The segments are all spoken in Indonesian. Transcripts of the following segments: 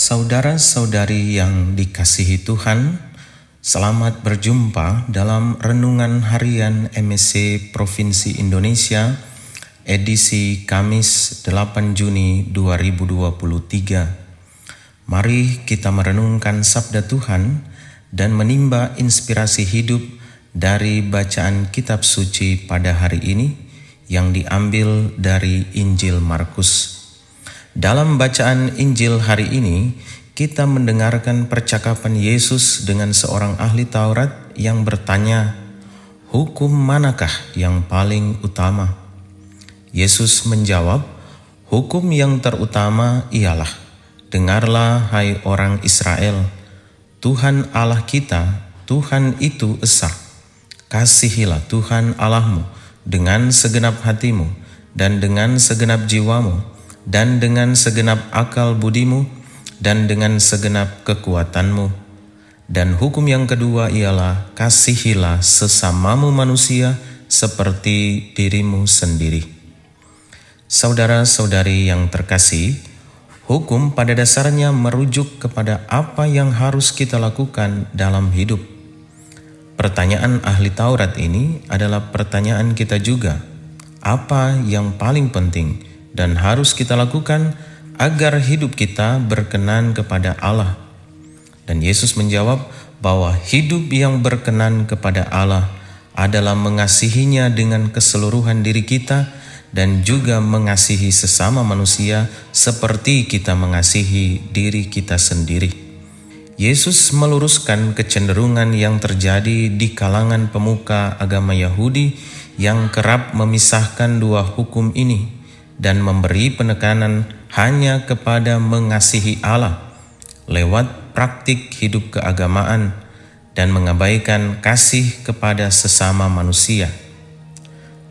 Saudara-saudari yang dikasihi Tuhan, selamat berjumpa dalam Renungan Harian MSC Provinsi Indonesia, edisi Kamis 8 Juni 2023. Mari kita merenungkan Sabda Tuhan dan menimba inspirasi hidup dari bacaan kitab suci pada hari ini yang diambil dari Injil Markus. Dalam bacaan Injil hari ini, kita mendengarkan percakapan Yesus dengan seorang ahli Taurat yang bertanya, "Hukum manakah yang paling utama?" Yesus menjawab, "Hukum yang terutama ialah, dengarlah hai orang Israel, Tuhan Allah kita, Tuhan itu esa. Kasihilah Tuhan Allahmu dengan segenap hatimu dan dengan segenap jiwamu, dan dengan segenap akal budimu, dan dengan segenap kekuatanmu. Dan hukum yang kedua ialah, kasihilah sesamamu manusia seperti dirimu sendiri." Saudara-saudari yang terkasih, hukum pada dasarnya merujuk kepada apa yang harus kita lakukan dalam hidup. Pertanyaan ahli Taurat ini adalah pertanyaan kita juga. Apa yang paling penting dan harus kita lakukan agar hidup kita berkenan kepada Allah? Dan Yesus menjawab bahwa hidup yang berkenan kepada Allah adalah mengasihinya dengan keseluruhan diri kita dan juga mengasihi sesama manusia seperti kita mengasihi diri kita sendiri. Yesus meluruskan kecenderungan yang terjadi di kalangan pemuka agama Yahudi yang kerap memisahkan dua hukum ini dan memberi penekanan hanya kepada mengasihi Allah lewat praktik hidup keagamaan dan mengabaikan kasih kepada sesama manusia.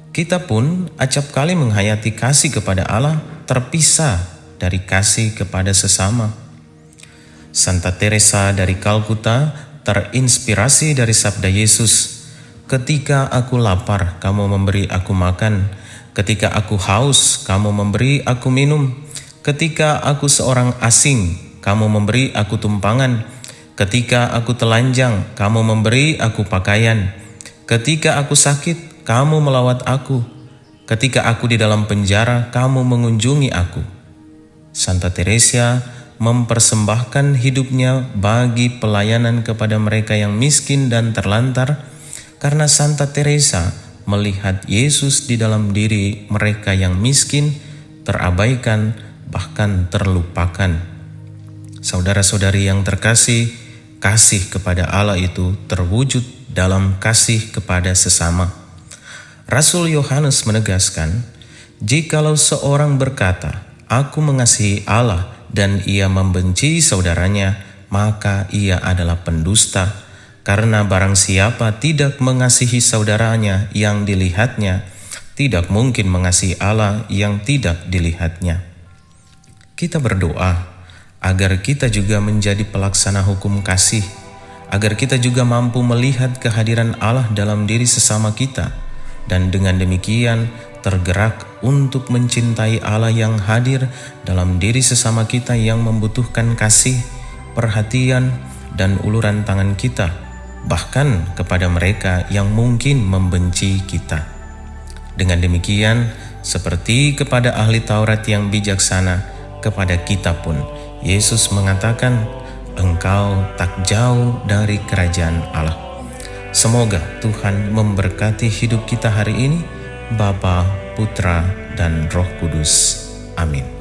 Kita pun acap kali menghayati kasih kepada Allah terpisah dari kasih kepada sesama. Santa Teresa dari Kalkuta terinspirasi dari sabda Yesus, "Ketika aku lapar, kamu memberi aku makan. Ketika aku haus, kamu memberi aku minum. Ketika aku seorang asing, kamu memberi aku tumpangan. Ketika aku telanjang, kamu memberi aku pakaian. Ketika aku sakit, kamu melawat aku. Ketika aku di dalam penjara, kamu mengunjungi aku." Santa Teresa mempersembahkan hidupnya bagi pelayanan kepada mereka yang miskin dan terlantar, karena Santa Teresa melihat Yesus di dalam diri mereka yang miskin, terabaikan, bahkan terlupakan. Saudara-saudari yang terkasih, kasih kepada Allah itu terwujud dalam kasih kepada sesama. Rasul Yohanes menegaskan, "Jikalau seorang berkata, 'Aku mengasihi Allah,' dan ia membenci saudaranya, maka ia adalah pendusta. Karena barang siapa tidak mengasihi saudaranya yang dilihatnya, tidak mungkin mengasihi Allah yang tidak dilihatnya." Kita berdoa agar kita juga menjadi pelaksana hukum kasih, agar kita juga mampu melihat kehadiran Allah dalam diri sesama kita, dan dengan demikian tergerak untuk mencintai Allah yang hadir dalam diri sesama kita yang membutuhkan kasih, perhatian, dan uluran tangan kita, bahkan kepada mereka yang mungkin membenci kita. Dengan demikian, seperti kepada ahli Taurat yang bijaksana, kepada kita pun Yesus mengatakan, "Engkau tak jauh dari kerajaan Allah." Semoga Tuhan memberkati hidup kita hari ini, Bapa, Putra, dan Roh Kudus. Amin.